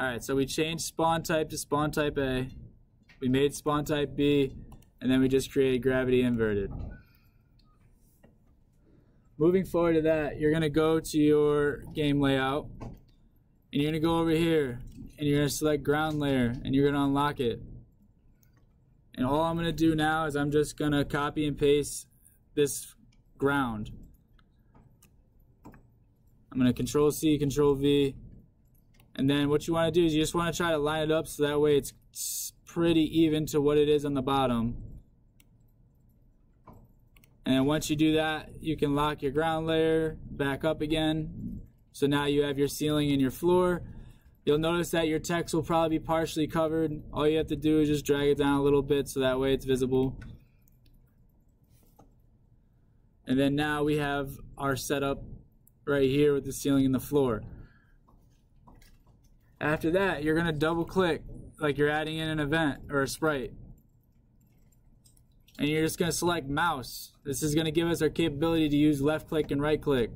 Alright, so we changed spawn type to spawn type A. We made spawn type B, and then we just created gravity inverted. Moving forward to that, you're going to go to your game layout, and you're going to go over here, and you're going to select ground layer, and you're going to unlock it. And all I'm going to do now is I'm just going to copy and paste this ground. I'm going to Control C, Control V, and then what you want to do is you just want to try to line it up so that way it's pretty even to what it is on the bottom. And then once you do that, you can lock your ground layer back up again. So now you have your ceiling and your floor. You'll notice that your text will probably be partially covered. All you have to do is just drag it down a little bit so that way it's visible. And then now we have our setup right here with the ceiling and the floor. After that, you're going to double click like you're adding in an event or a sprite. And you're just going to select mouse. This is going to give us our capability to use left click and right click.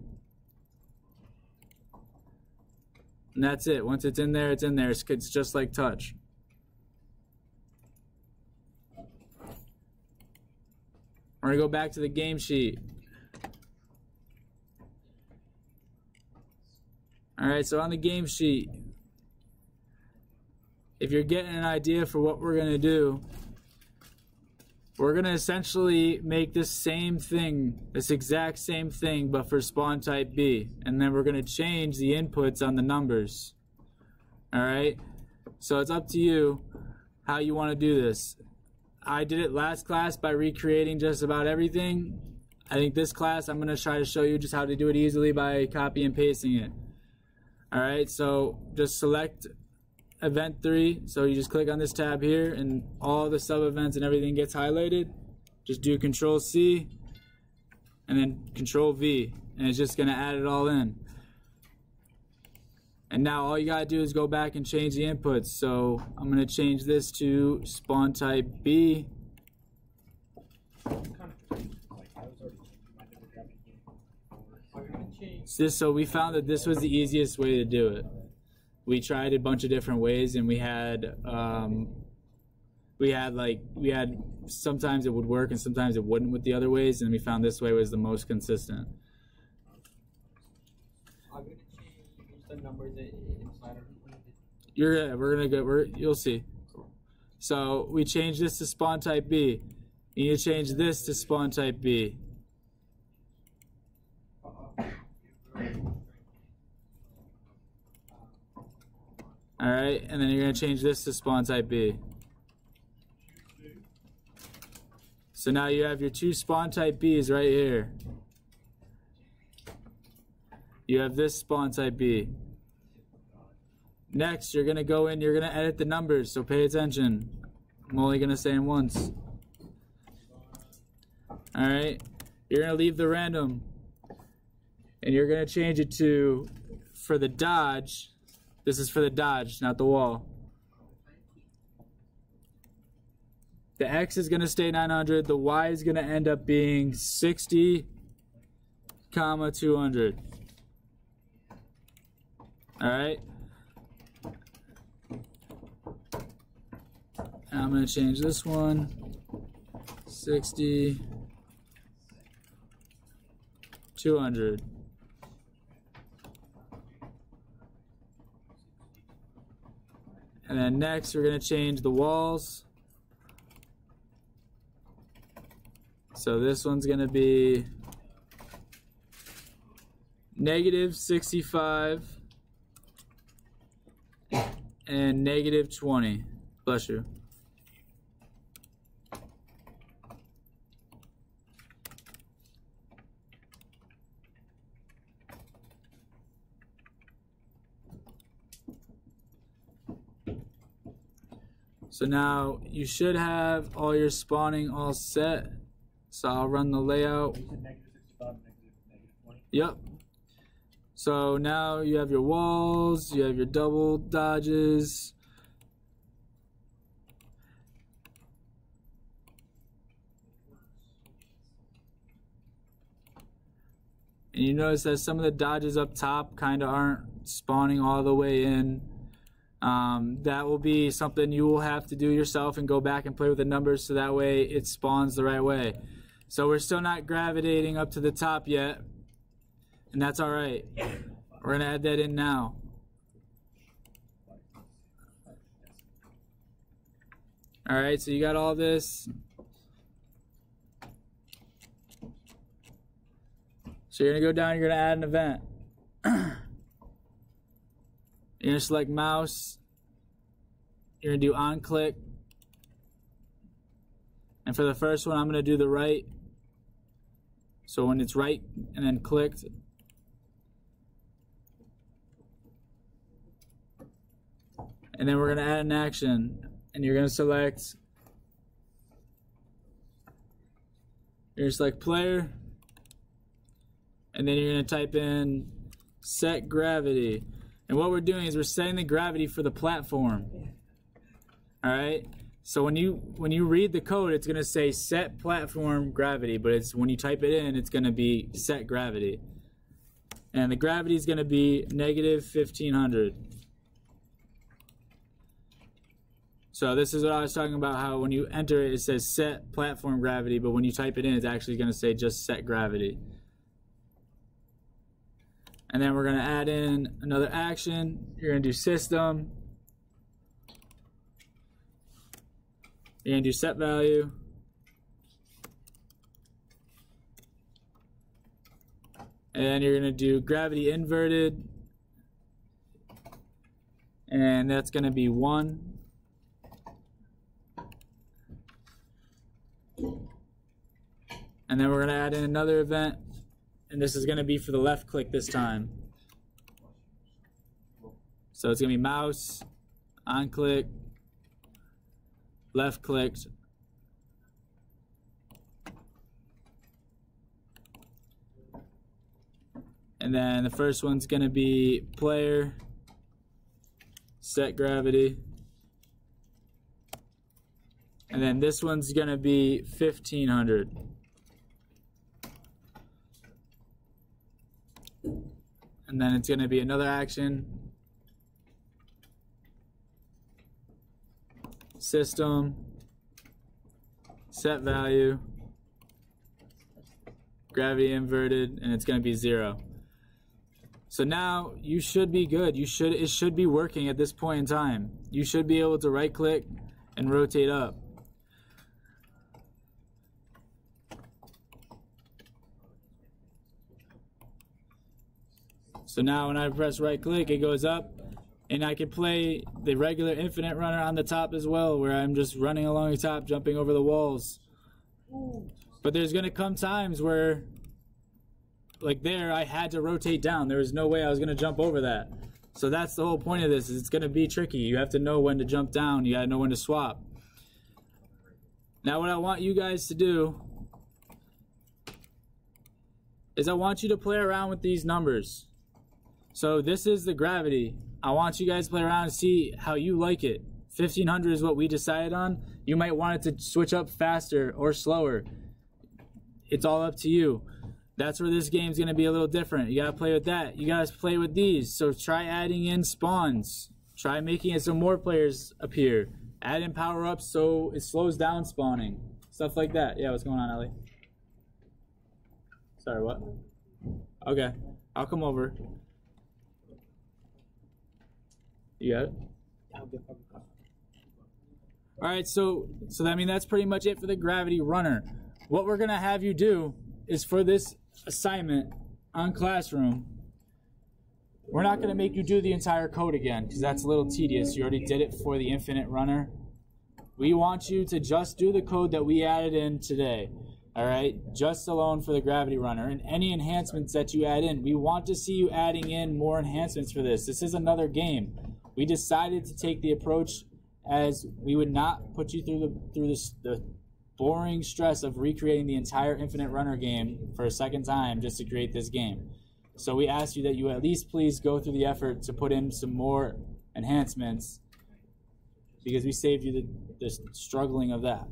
And that's it. Once it's in there, it's in there. It's just like touch. We're going to go back to the game sheet. Alright, so on the game sheet, if you're getting an idea for what we're going to do, we're going to essentially make this same thing, this exact same thing, but for spawn type B. And then we're going to change the inputs on the numbers. Alright? So it's up to you how you want to do this. I did it last class by recreating just about everything. I think this class I'm going to try to show you just how to do it easily by copy and pasting it. Alright, so just select event 3, so you just click on this tab here and all the sub events and everything gets highlighted. Just do Control C and then Control V, and it's just going to add it all in. And now all you got to do is go back and change the inputs. So I'm going to change this to spawn type B. So we found that this was the easiest way to do it. We tried a bunch of different ways, and we had sometimes it would work and sometimes it wouldn't with the other ways, and we found this way was the most consistent. I'm going to change the numbers inside of You'll see. So we changed this to spawn type B. You need to change this to spawn type B. Alright, and then you're going to change this to spawn type B. So now you have your two spawn type Bs right here. You have this spawn type B. Next, you're going to go in, you're going to edit the numbers, so pay attention. I'm only going to say them once. Alright, you're going to leave the random. And you're going to change it to, for the dodge, this is for the dodge, not the wall. The X is going to stay 900. The Y is going to end up being 60, 200. Alright. And I'm going to change this one. 60, 200. And then next we're going to change the walls. So this one's going to be -65 and -20. Bless you. So now you should have all your spawning all set. So I'll run the layout. Yep. So now you have your walls, you have your double dodges. And you notice that some of the dodges up top kind of aren't spawning all the way in. That will be something you will have to do yourself and go back and play with the numbers so that way it spawns the right way. So we're still not gravitating up to the top yet, and that's all right. We're going to add that in now. All right, so you got all this. So you're going to go down, you're going to add an event. You're going to select mouse. You're going to do on click. And for the first one, I'm going to do the right. So when it's right and then clicked. And then we're going to add an action. And you're going to select. You're going to select player. And then you're going to type in set gravity. And what we're doing is we're setting the gravity for the platform. All right. So when you read the code, it's going to say set platform gravity, but it's when you type it in, it's going to be set gravity. And the gravity is going to be negative 1500. So this is what I was talking about, how when you enter it, it says set platform gravity, but when you type it in, it's actually going to say just set gravity. And then we're going to add in another action. You're going to do system. You're going to do set value. And you're going to do gravity inverted. And that's going to be 1. And then we're going to add in another event. And this is going to be for the left click this time. So it's going to be mouse, on click, left clicked. And then the first one's going to be player, set gravity. And then this one's going to be 1500. And then it's going to be another action. System. Set value. Gravity inverted. And it's going to be 0. So now you should be good. It should be working at this point in time. You should be able to right click and rotate up. So now when I press right click, it goes up, and I can play the regular infinite runner on the top as well, where I'm just running along the top, jumping over the walls. But there's going to come times where, like there, I had to rotate down. There was no way I was going to jump over that. So that's the whole point of this, is it's going to be tricky. You have to know when to jump down. You got to know when to swap. Now what I want you guys to do is I want you to play around with these numbers. So this is the gravity. I want you guys to play around and see how you like it. 1500 is what we decided on. You might want it to switch up faster or slower. It's all up to you. That's where this game's going to be a little different. You got to play with that. You got to play with these. So try adding in spawns. Try making it so more players appear. Add in power-ups so it slows down spawning. Stuff like that. Yeah, what's going on, Ellie? Sorry, what? Okay, I'll come over. You got it? All right, so I mean that's pretty much it for the gravity runner. What we're gonna have you do is for this assignment on Classroom, we're not gonna make you do the entire code again because that's a little tedious. You already did it for the infinite runner. We want you to just do the code that we added in today. All right, just alone for the gravity runner, and any enhancements that you add in. We want to see you adding in more enhancements for this. This is another game. We decided to take the approach as we would not put you through the boring stress of recreating the entire infinite runner game for a second time just to create this game. So we ask you that you at least please go through the effort to put in some more enhancements because we saved you the struggling of that.